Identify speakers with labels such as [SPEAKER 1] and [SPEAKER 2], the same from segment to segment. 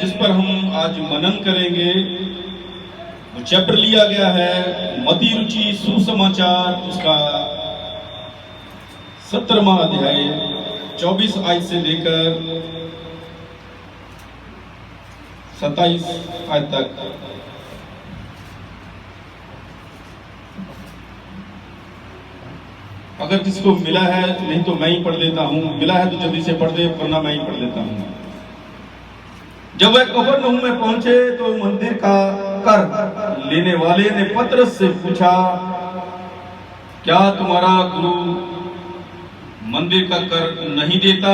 [SPEAKER 1] जिस पर हम आज मनन करेंगे वो चैप्टर लिया गया है मती रुचि सुसमाचार, उसका 17वां अध्याय 24 आयत से लेकर 27 आयत तक। अगर किसको मिला है, नहीं तो मैं ही पढ़ देता हूं। मिला है तो जल्दी से पढ़ दे, वरना मैं ही पढ़ देता हूं। जब वह कफरनहूम में पहुंचे तो मंदिर का कर लेने वाले ने पतरस से पूछा, क्या तुम्हारा गुरु मंदिर का कर नहीं देता?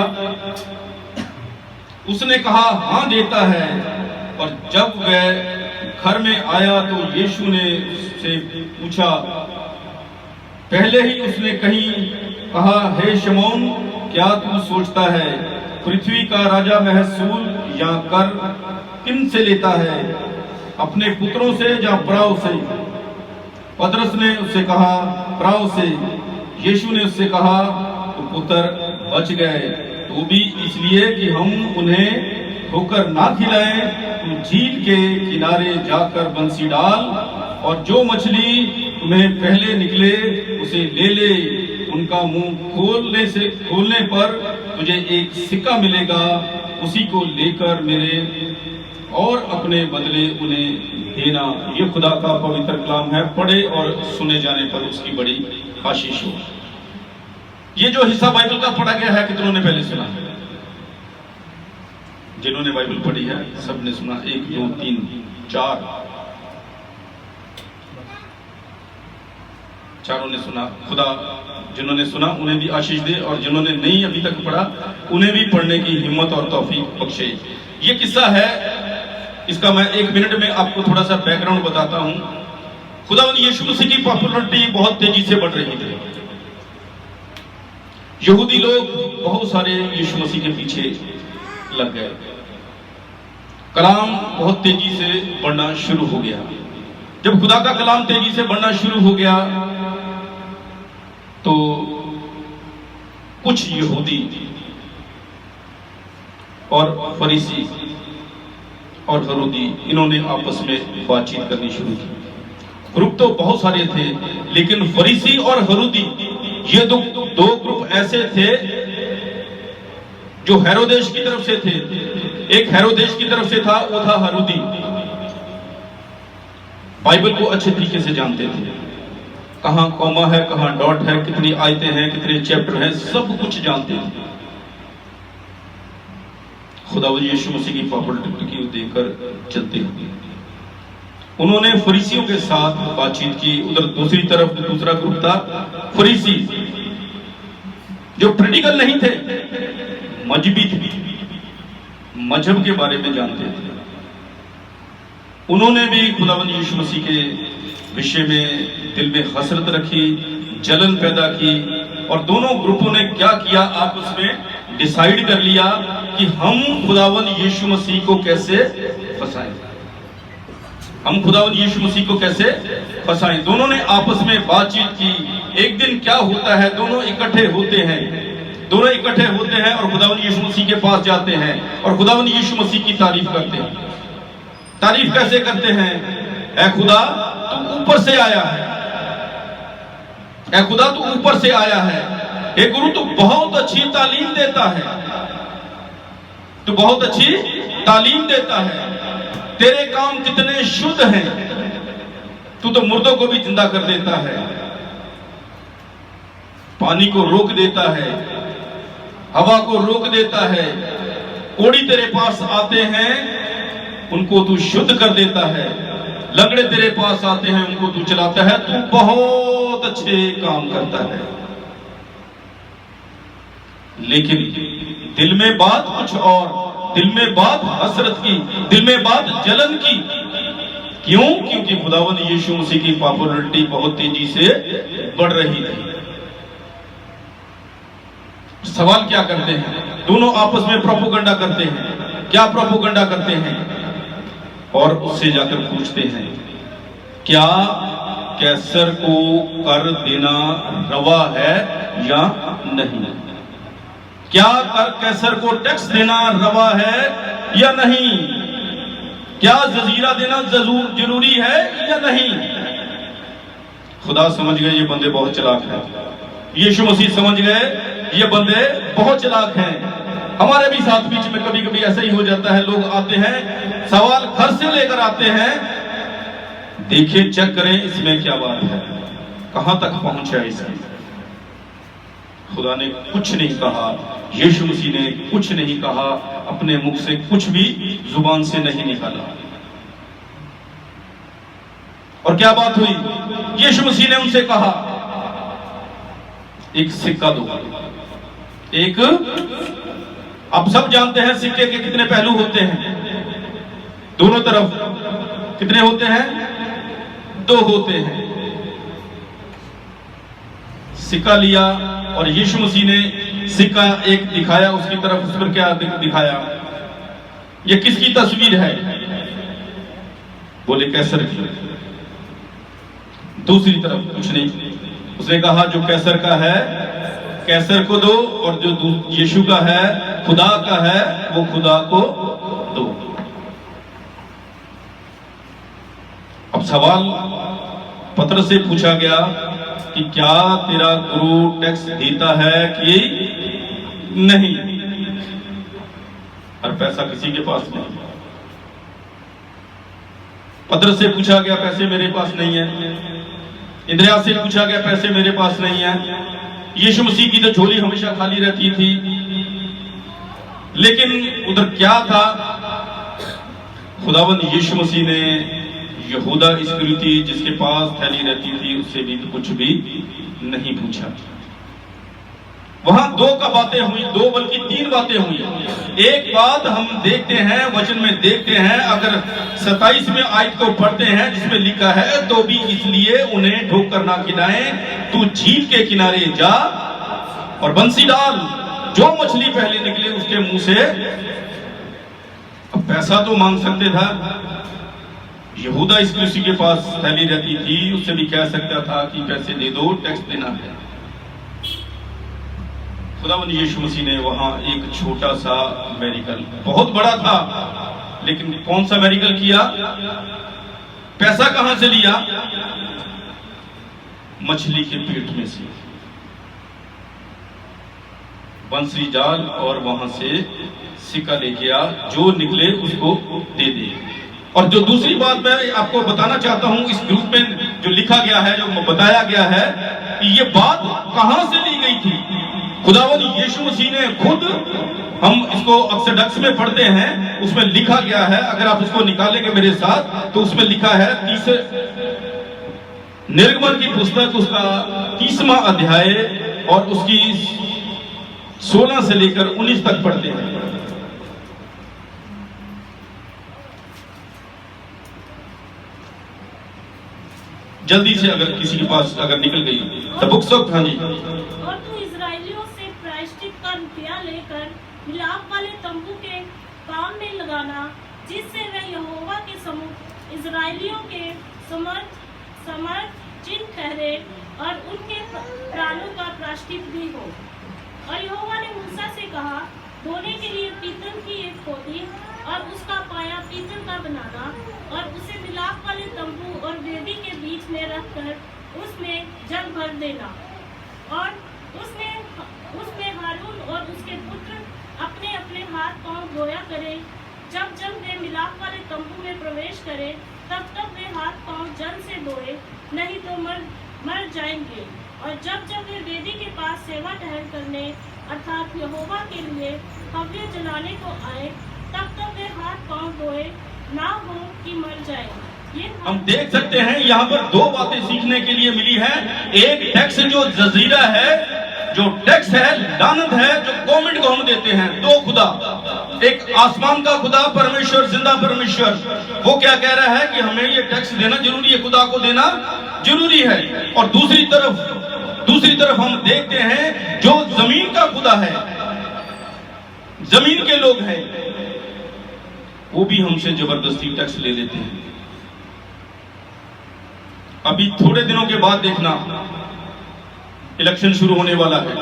[SPEAKER 1] उसने कहा, हाँ देता है। और जब वह घर में आया तो यीशु ने उससे पूछा, पहले ही उसने कहीं कहा, हे शमौन, क्या तू सोचता है पृथ्वी का राजा महसूल या कर किन से लेता है, अपने पुत्रों से या पराओं से? पतरस ने उससे कहा, पराओं से। यीशु ने उससे कहा, तो पुत्र बच गए, तो भी इसलिए कि हम उन्हें ठोकर ना खिलाएं। तू झील के किनारे जाकर बंसी डाल और जो मछली तुम्हें पहले निकले उसे ले ले। उनका मुंह खोलने पर तुझे एक सिक्का मिलेगा, उसी को लेकर मेरे और अपने बदले उन्हें देना। ये खुदा का पवित्र कलाम है। पढ़े और सुने जाने पर उसकी बड़ी आशीष हो। ये जो हिस्सा बाइबल का पढ़ा गया है, कितनों ने पहले सुना? जिन्होंने बाइबल पढ़ी है सबने सुना। 1 2 3 4 चारों ने सुना। खुदा जिन्होंने सुना उन्हें भी आशीष दे, और जिन्होंने नहीं अभी तक पढ़ा उन्हें भी पढ़ने की हिम्मत और तौफीक बख्शे। ये किस्सा है, इसका मैं 1 मिनट में आपको थोड़ा सा बैकग्राउंड बताता हूं। खुदावंद यीशु मसीह की पॉपुलैरिटी बहुत तेजी से बढ़ रही थी। यहूदी लोग बहुत सारे यीशु मसीह के पीछे लग गए। कलाम बहुत तेजी से बढ़ना शुरू हो गया। जब खुदा का कलाम तेजी से बढ़ना शुरू हो गया तो कुछ यहूदी और फरीसी और हेरोदी इन्होंने आपस में बातचीत करनी शुरू की। ग्रुप तो बहुत सारे थे, लेकिन फरीसी और हेरोदी ये दो ग्रुप ऐसे थे जो हेरोदेश की तरफ से थे। एक हेरोदेश की तरफ से था, वो था हेरोदी। बाइबल को अच्छे तरीके से जानते थे, कहां कॉमा है, कहां डॉट है, कितनी आयतें हैं, कितने चैप्टर हैं, सब कुछ जानते थे। खुदावंद यीशु मसीह की पॉपुलैरिटी को देखकर चलते हैं। उन्होंने फरीसियों के साथ बातचीत की। उधर दूसरी तरफ दूसरा ग्रुप था फरीसी, जो प्रैक्टिकल नहीं थे, मजहबी थे, मजहब के बारे में जानते थे। उन्होंने भी खुदावंद यीशु मसीह के विषय में दिल में हसरत रखी, जलन पैदा की, और दोनों ग्रुपों ने क्या किया, आपस में डिसाइड कर लिया कि हम खुदावंद यीशु मसीह को कैसे फंसाएं। हम खुदावंद यीशु मसीह को कैसे फंसाएं। दोनों ने आपस में बातचीत की। एक दिन क्या होता है, दोनों इकट्ठे होते हैं और खुदावंद यीशु मसीह के पास जाते हैं और खुदावंद यीशु मसीह की तारीफ करते हैं। तारीफ कैसे करते हैं? ऐ खुदा तू ऊपर से आया है, ऐ खुदा तू ऊपर से आया है, हे गुरु तू बहुत अच्छी तालीम देता है, तू बहुत अच्छी तालीम देता है, तेरे काम कितने शुद्ध हैं, तू तो मुर्दों को भी जिंदा कर देता है, पानी को रोक देता है, हवा को रोक देता है, कोढ़ी तेरे पास आते हैं उनको तू शुद्ध कर देता है, लंगड़े तेरे पास आते हैं उनको तू चलाता है, तू बहुत अच्छे काम करता है। लेकिन दिल में बात कुछ और, दिल में बात हसरत की, दिल में बात जलन की। क्यों? क्योंकि खुदावंद यीशु मसीह की पॉपुलैरिटी बहुत तेजी से बढ़ रही थी। सवाल क्या करते हैं? दोनों आपस में प्रोपोगंडा करते हैं। क्या प्रोपोगंडा करते हैं? और उससे जाकर पूछते हैं, क्या कैसर को कर देना रवा है या नहीं? क्या कर कैसर को टैक्स देना रवा है या नहीं? क्या जजीरा देना जरूरी है या नहीं? खुदा समझ गए ये बंदे बहुत चालाक हैं, यीशु मसीह समझ गए ये बंदे बहुत चालाक हैं। हमारे भी साथ बीच में कभी कभी ऐसा ही हो जाता है, लोग आते हैं, सवाल घर से लेकर आते हैं, देखिए चेक करें इसमें क्या बात है, कहां तक पहुंचा इसमें। खुदा ने कुछ नहीं कहा, यीशु मसीह ने कुछ नहीं कहा, अपने मुख से कुछ भी जुबान से नहीं निकाला। और क्या बात हुई? यीशु मसीह ने उनसे कहा एक सिक्का दो। एक, आप सब जानते हैं सिक्के के कितने पहलू होते हैं, दोनों तरफ कितने होते हैं? दो होते हैं। सिक्का लिया और यीशु मसीह ने सिक्का एक दिखाया उसकी तरफ, उस पर क्या दिखाया? ये किसकी तस्वीर है? बोले कैसर की। दूसरी तरफ कुछ नहीं, उसने कहा जो कैसर का है कैसर को दो, और जो यीशु का है, खुदा का है, वो खुदा को दो। अब सवाल पतरस से पूछा गया कि क्या तेरा गुरु टैक्स देता है कि नहीं? और पैसा किसी के पास नहीं। पतरस से पूछा गया, पैसे मेरे पास नहीं है। इंद्रिया से पूछा गया, पैसे मेरे पास नहीं है। यीशु मसीह की तो झोली हमेशा खाली रहती थी, लेकिन उधर क्या था? खुदावंद यीशु मसीह ने यहूदा इस्करियोती जिसके पास थैली रहती थी उससे भी कुछ भी नहीं पूछा। वहां दो का बातें हुई, दो बल्कि तीन बातें हुई। एक बात हम देखते हैं, वचन में देखते हैं, अगर 27वें आयत को पढ़ते हैं जिसमें लिखा है, तो भी इसलिए उन्हें ठोकर ना खिलाएं, तू झील के किनारे जा और बंसी डाल, जो मछली पहले निकले उसके मुंह से। अब पैसा तो मांग सकते था, यहूदा इस्करियोती के पास थैली रहती थी, उससे भी कह सकता था कि पैसे दे दो, टैक्स देना है। खुदावंद यीशु मसीह ने वहां एक छोटा सा मेरिकल, बहुत बड़ा था, लेकिन कौन सा मेरिकल किया? पैसा कहां से लिया? मछली के पेट में से बंसी जाल और वहां से सिक्का लेके आ, जो निकले उसको दे दे। और जो दूसरी बात मैं आपको बताना चाहता हूं, इस ग्रुप में जो लिखा गया है, जो बताया गया है, ये बात कहां से ली गई थी? खुदावंद यीशु मसीह ने खुद, हम इसको एक्सोडस में पढ़ते हैं, उसमें लिखा गया है, अगर आप इसको निकालेंगे मेरे साथ तो उसमें लिखा है, निर्गमन की पुस्तक उसका 30वां अध्याय और उसकी 16 से लेकर 19 तक पढ़ते हैं। जल्दी से अगर किसी के पास अगर निकल गई तो बुक्स ऑफ, हाँ जी।
[SPEAKER 2] और तू इजराइलियों से प्रायश्चित का रुपया लेकर मिलाप वाले तंबू के काम में लगाना, जिससे वह यहोवा के सम्मुख इजराइलियों के समर्थ चिन्ह ठहरे और उनके प्राणों का प्रायश्चित भी हो। और यहोवा ने मूसा से कहा, धोने के लिए पीतल की एक पोती और उसका पाया पीतल का बनाना, और उसे मिलाप वाले तंबू और वेदी के बीच में रखकर उसमें जल भर देना। और उसमें हारून और उसके पुत्र अपने अपने हाथ पांव धोया करें। जब जब वे मिलाप वाले तंबू में प्रवेश करें, तब तब वे हाथ पांव जल से धोए, नहीं तो मर जाएंगे। और जब जब वे वेदी के पास सेवा टहल करने अर्थात यहोवा के लिए हव्य जलाने को आए, तब तक वे हाथ पांव धोए ना हो कि मर जाए। ये
[SPEAKER 1] हम देख सकते हैं यहाँ पर दो बातें सीखने के लिए मिली है। एक टैक्स जो जजीरा है, जो टैक्स है, लानत है, जो गवर्नमेंट को हम देते हैं। दो खुदा, एक आसमान का खुदा परमेश्वर, जिंदा परमेश्वर, वो क्या कह रहा है कि हमें ये टैक्स देना जरूरी है, खुदा को देना जरूरी है। और दूसरी तरफ हम देखते हैं जो जमीन का खुदा है, जमीन के लोग हैं, वो भी हमसे जबरदस्ती टैक्स ले लेते हैं। अभी थोड़े दिनों के बाद देखना, इलेक्शन शुरू होने वाला है।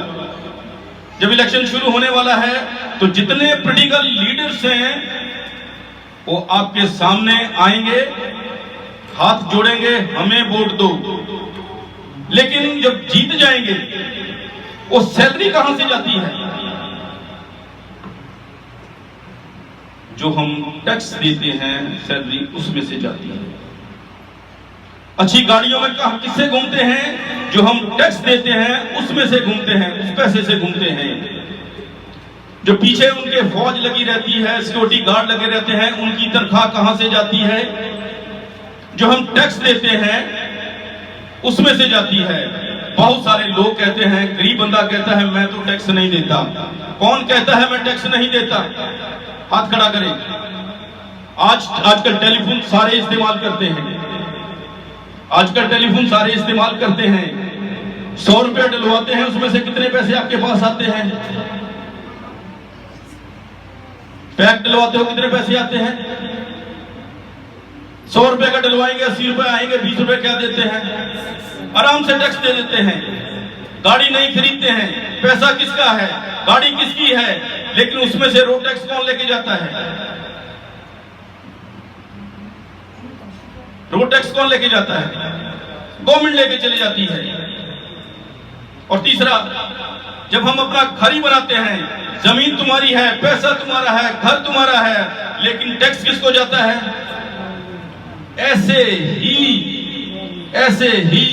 [SPEAKER 1] जब इलेक्शन शुरू होने वाला है तो जितने पॉलिटिकल लीडर्स हैं वो आपके सामने आएंगे, हाथ जोड़ेंगे, हमें वोट दो। लेकिन जब जीत जाएंगे, वो सैलरी कहां से जाती है? जो हम टैक्स देते हैं सैलरी उसमें से जाती है। अच्छी गाड़ियों में किससे घूमते हैं? जो हम टैक्स देते हैं उसमें से घूमते हैं, उस पैसे से घूमते हैं। जो पीछे उनके फौज लगी रहती है, सिक्योरिटी गार्ड लगे रहते हैं, उनकी तनख्वाह कहां से जाती है? जो हम टैक्स देते हैं उसमें से जाती है। बहुत सारे लोग कहते हैं, गरीब बंदा कहता है मैं तो टैक्स नहीं देता। कौन कहता है मैं टैक्स नहीं देता? हाथ खड़ा करें। आजकल टेलीफोन सारे इस्तेमाल करते हैं, आजकल टेलीफोन सारे इस्तेमाल करते हैं। 100 रुपया डलवाते हैं, उसमें से कितने पैसे आपके पास आते हैं? पैक डलवाते हो, कितने पैसे आते हैं? 100 रुपए का डलवाएंगे, 80 रुपए आएंगे, 20 रुपए क्या देते हैं? आराम से टैक्स दे देते हैं। गाड़ी नहीं खरीदते हैं, पैसा किसका है? गाड़ी किसकी है? लेकिन उसमें से रोड टैक्स कौन लेके जाता है? रोड टैक्स कौन लेके जाता है? गवर्नमेंट लेके चली जाती है। और तीसरा, जब हम अपना घर ही बनाते हैं, जमीन तुम्हारी है, पैसा तुम्हारा है, घर तुम्हारा है, लेकिन टैक्स किसको जाता है? ऐसे ही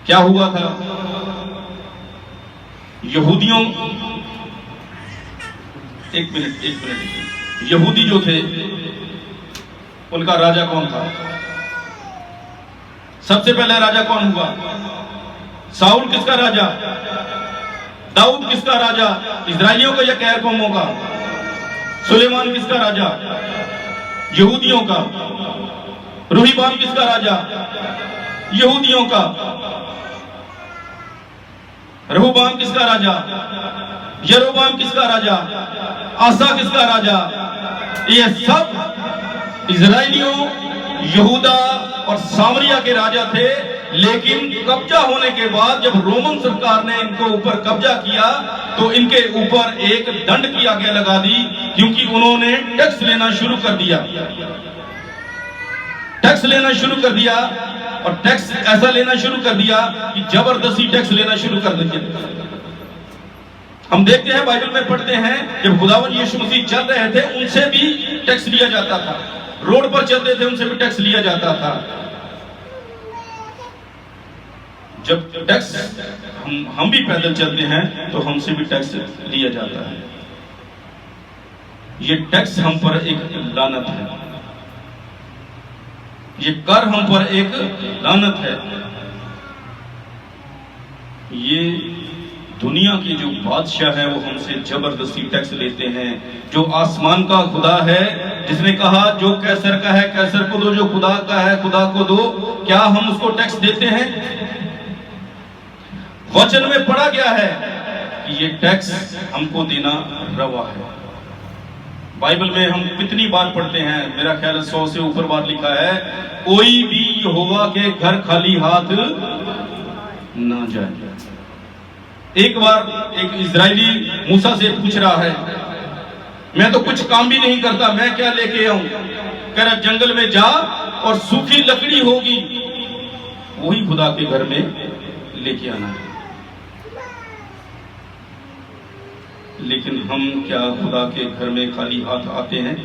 [SPEAKER 1] क्या हुआ था? यहूदियों, एक मिनट, यहूदी जो थे उनका राजा कौन था? सबसे पहले राजा कौन हुआ? साउल किसका राजा? दाऊद किसका राजा? इजराइलियों का या गैर कौमों का? सुलेमान किसका राजा? यहूदियों का। रोहिबाम किसका राजा? यहूदियों का। रहोबाम किसका राजा? यरोबाम किसका राजा? आसा किसका राजा? ये सब इजराइलियों, यहूदा और सामरिया के राजा थे। लेकिन कब्जा होने के बाद जब रोमन सरकार ने इनको ऊपर कब्जा किया तो इनके ऊपर एक दंड की आज्ञा लगा दी, क्योंकि उन्होंने टैक्स लेना शुरू कर दिया। टैक्स लेना शुरू कर दिया, और टैक्स ऐसा लेना शुरू कर दिया कि जबरदस्ती टैक्स लेना शुरू कर दिया। हम देखते हैं, बाइबल में पढ़ते हैं, जब खुदावन यीशु मसीह चल रहे थे उनसे भी टैक्स लिया जाता था। रोड पर चलते थे उनसे भी टैक्स लिया जाता था। जब टैक्स हम भी पैदल चलते हैं तो हमसे भी टैक्स लिया जाता है। ये टैक्स हम पर एक लानत है, ये कर हम पर एक लानत है। ये दुनिया के जो बादशाह है वो हमसे जबरदस्ती टैक्स लेते हैं। जो आसमान का खुदा है, जिसने कहा जो कैसर का है कैसर को दो, जो खुदा का है खुदा को दो, क्या हम उसको टैक्स देते हैं? वचन में पढ़ा गया है कि ये टैक्स हमको देना रवा है। बाइबल में हम कितनी बार पढ़ते हैं, मेरा ख्याल 100 से ऊपर बार लिखा है, कोई भी यहोवा के घर खाली हाथ ना जाए। एक बार एक इजरायली मूसा से पूछ रहा है, मैं तो कुछ काम भी नहीं करता, मैं क्या लेके आऊं? कह रहा जंगल में जा और सूखी लकड़ी होगी वही खुदा के घर में लेके आना है। लेकिन हम क्या खुदा के घर में खाली हाथ आते हैं?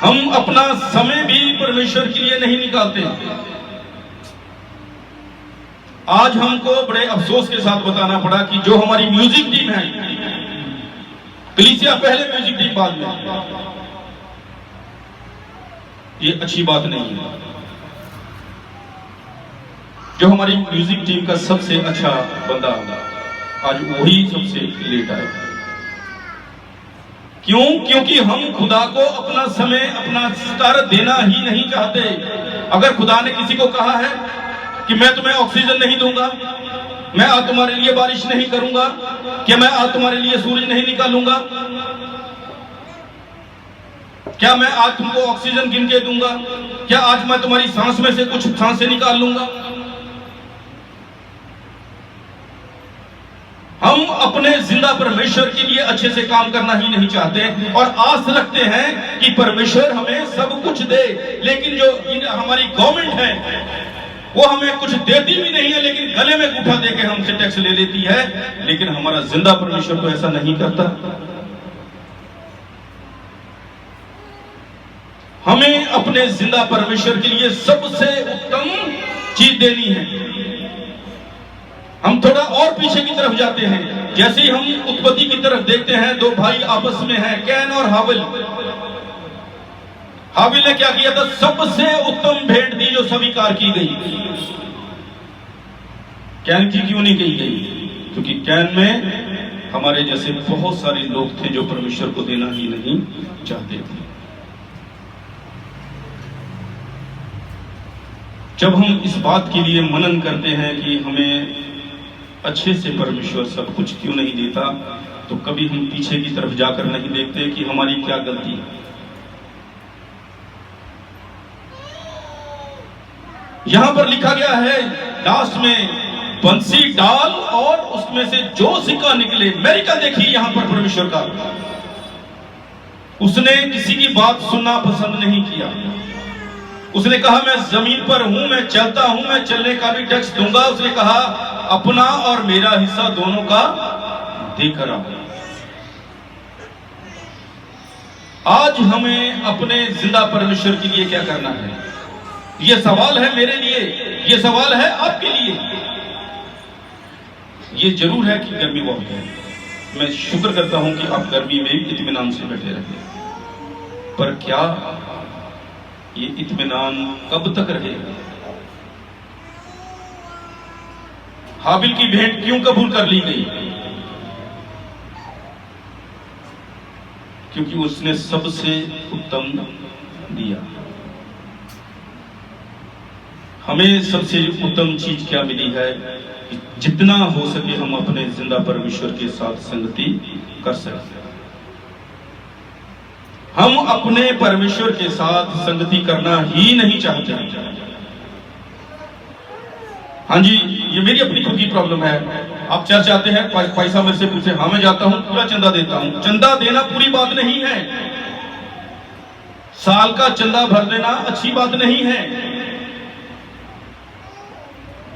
[SPEAKER 1] हम अपना समय भी परमेश्वर के लिए नहीं निकालते। आज हमको बड़े अफसोस के साथ बताना पड़ा कि जो हमारी म्यूजिक टीम है, कलीसिया पहले, म्यूजिक टीम बाद में, ये अच्छी बात नहीं है। जो हमारी म्यूजिक टीम का सबसे अच्छा बंदा आज वही सबसे लेट आएगा। क्यों? क्योंकि हम खुदा को अपना समय, अपना स्तर देना ही नहीं चाहते। अगर खुदा ने किसी को कहा है कि मैं तुम्हें ऑक्सीजन नहीं दूंगा, मैं आज तुम्हारे लिए बारिश नहीं करूंगा, क्या मैं आज तुम्हारे लिए सूरज नहीं निकालूंगा, क्या मैं आज तुमको ऑक्सीजन गिन के दूंगा, क्या आज मैं तुम्हारी सांस में से कुछ सांसें निकाल लूंगा? हम अपने जिंदा परमेश्वर के लिए अच्छे से काम करना ही नहीं चाहते और आस रखते हैं कि परमेश्वर हमें सब कुछ दे, लेकिन जो हमारी गवर्नमेंट है वो हमें कुछ देती भी नहीं है, लेकिन गले में अंगूठा देके हमसे टैक्स ले लेती है। लेकिन हमारा जिंदा परमेश्वर तो ऐसा नहीं करता। हमें अपने जिंदा परमेश्वर के लिए सबसे उत्तम चीज देनी है। हम थोड़ा और पीछे की तरफ जाते हैं, जैसे ही हम उत्पत्ति की तरफ देखते हैं, दो भाई आपस में हैं, कैन और हाबिल। हाबिल ने क्या किया था? सबसे उत्तम भेंट दी जो स्वीकार की गई। कैन की क्यों नहीं कही गई? क्योंकि कैन में हमारे जैसे बहुत सारे लोग थे जो परमेश्वर को देना ही नहीं चाहते थे। जब हम इस बात के लिए मनन करते हैं कि हमें अच्छे से परमेश्वर सब कुछ क्यों नहीं देता, तो कभी हम पीछे की तरफ जाकर नहीं देखते कि हमारी क्या गलती है। यहां पर लिखा गया है लास्ट में, बंसी डाल और उसमें से जो सिक्का निकले। अमेरिका देखिए यहां पर परमेश्वर का, उसने किसी की बात सुनना पसंद नहीं किया। उसने कहा मैं जमीन पर हूं, मैं चलता हूं, मैं चलने का भी टैक्स दूंगा। उसने कहा अपना और मेरा हिस्सा दोनों का देकर आओ। आज हमें अपने जिंदा परमेश्वर के लिए क्या करना है? यह सवाल है मेरे लिए, यह सवाल है आपके लिए। यह जरूर है कि गर्मी बहुत है, मैं शुक्र करता हूं कि आप गर्मी में भी इत्मीनान से बैठे रहे, पर क्या ये इत्मीनान कब तक रहेगा? हाबिल की भेंट क्यों कबूल कर ली गई? क्योंकि उसने सबसे उत्तम दिया। हमें सबसे उत्तम चीज क्या मिली है? जितना हो सके हम अपने जिंदा परमेश्वर के साथ संगति कर सकते। हम अपने परमेश्वर के साथ संगति करना ही नहीं चाहते। हाँ जी, ये मेरी अपनी खुद की प्रॉब्लम है। आप चर्च आते हैं, पैसा मेरे से पूछे, हाँ मैं जाता हूं, पूरा चंदा देता हूं। चंदा देना पूरी बात नहीं है, साल का चंदा भर देना अच्छी बात नहीं है।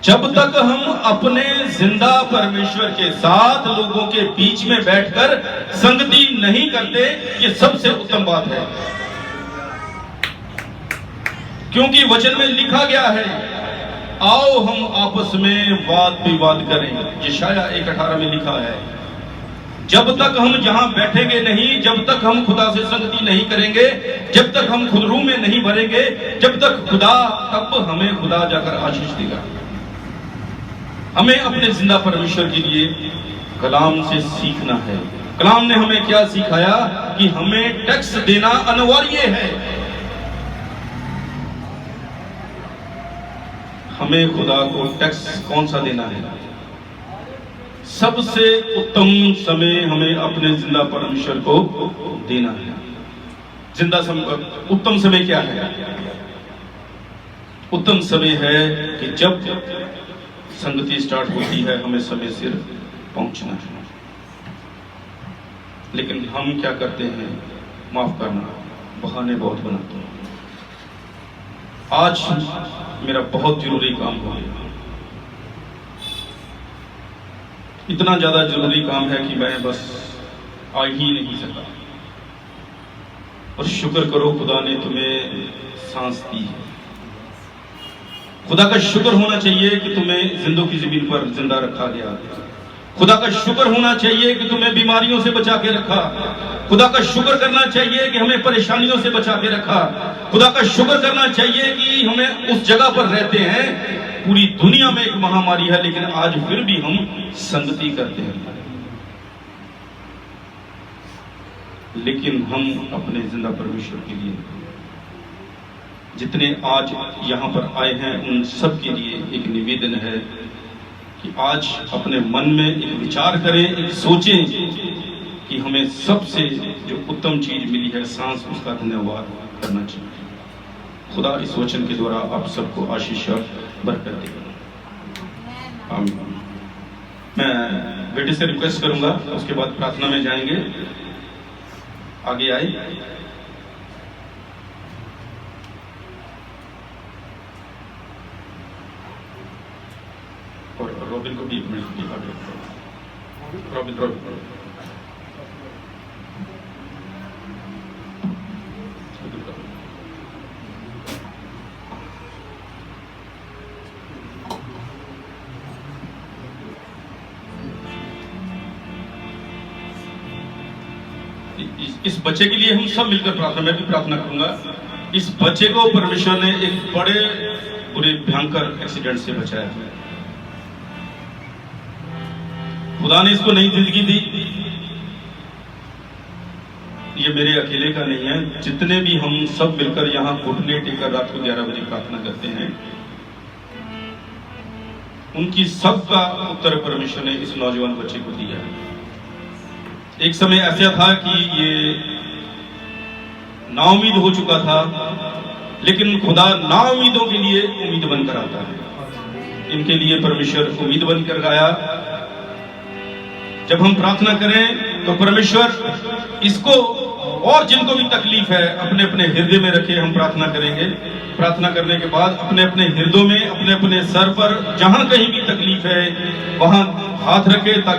[SPEAKER 1] जब तक हम अपने जिंदा परमेश्वर के साथ लोगों के बीच में बैठकर संगति नहीं करते, ये सबसे उत्तम बात है। क्योंकि वचन में लिखा गया है, आओ हम आपस में वाद विवाद करें। यशायाह 1:18 में लिखा है, जब तक हम जहां बैठेंगे नहीं, जब तक हम खुदा से संगति नहीं करेंगे, जब तक हम खुद रूह में नहीं भरेंगे, जब तक खुदा, तब हमें खुदा जाकर आशीष देगा। हमें अपने जिंदा परमेश्वर के लिए कलाम से सीखना है। कलाम ने हमें क्या सिखाया? कि हमें टैक्स देना अनिवार्य है। हमें खुदा को टैक्स कौन सा देना है? सबसे उत्तम समय हमें अपने जिंदा परमेश्वर को देना है। जिंदा समय, उत्तम समय क्या है? उत्तम समय है कि जब संगति स्टार्ट होती है, हमें समय सिर पहुंचना है। लेकिन हम क्या करते हैं? माफ करना, बहाने बहुत बनाते हैं। आज मेरा बहुत जरूरी काम हो गया, इतना ज्यादा जरूरी काम है कि मैं बस आ ही नहीं सका। और शुक्र करो, खुदा ने तुम्हें सांस दी है। खुदा का शुक्र होना चाहिए कि तुम्हें जिंदों की जमीन पर जिंदा रखा गया। खुदा का शुक्र होना चाहिए कि तुम्हें बीमारियों से बचा के रखा। खुदा का शुक्र करना चाहिए कि हमें परेशानियों से बचा के रखा। खुदा का शुक्र करना चाहिए कि हमें उस जगह पर रहते हैं, पूरी दुनिया में एक महामारी है, लेकिन आज फिर भी हम संगति करते हैं। लेकिन हम अपने जिंदा परमेश्वर के लिए, जितने आज यहां पर आए हैं, उन सब के लिए एक निवेदन है कि आज अपने मन में एक विचार करें, एक सोचें कि हमें सबसे जो उत्तम चीज मिली है, सांस, उसका धन्यवाद करना चाहिए। खुदा इस वचन के द्वारा आप सबको आशीष और बरकत देगा। आमीन। मैं बेटे से रिक्वेस्ट करूंगा, उसके बाद प्रार्थना में जाएंगे। आगे आए। और रॉबिन को भी 1 मिनट दिखा दो। रॉबिन इस बच्चे के लिए हम सब मिलकर प्रार्थना, मैं भी प्रार्थना करूंगा। इस बच्चे को परमेश्वर ने एक बड़े पूरे भयंकर एक्सीडेंट से बचाया है। खुदा ने इसको नई जिंदगी दी। ये मेरे अकेले का नहीं है, जितने भी हम सब मिलकर यहाँ घुटने टेकर रात को 11 बजे प्रार्थना करते हैं, उनकी सबका उत्तर परमेश्वर ने इस नौजवान बच्चे को दिया है। एक समय ऐसा था कि ये नाउम्मीद हो चुका था, लेकिन खुदा नाउम्मीदों के लिए उम्मीद बनकर आता है। इनके लिए परमेश्वर उम्मीद बनकर आया। जब हम प्रार्थना करें तो परमेश्वर इसको और जिनको भी तकलीफ है अपने अपने हृदय में रखे। हम प्रार्थना करेंगे। प्रार्थना करने के बाद अपने अपने हृदयों में, अपने अपने सर पर जहां कहीं भी तकलीफ है वहां हाथ रखे, ताकि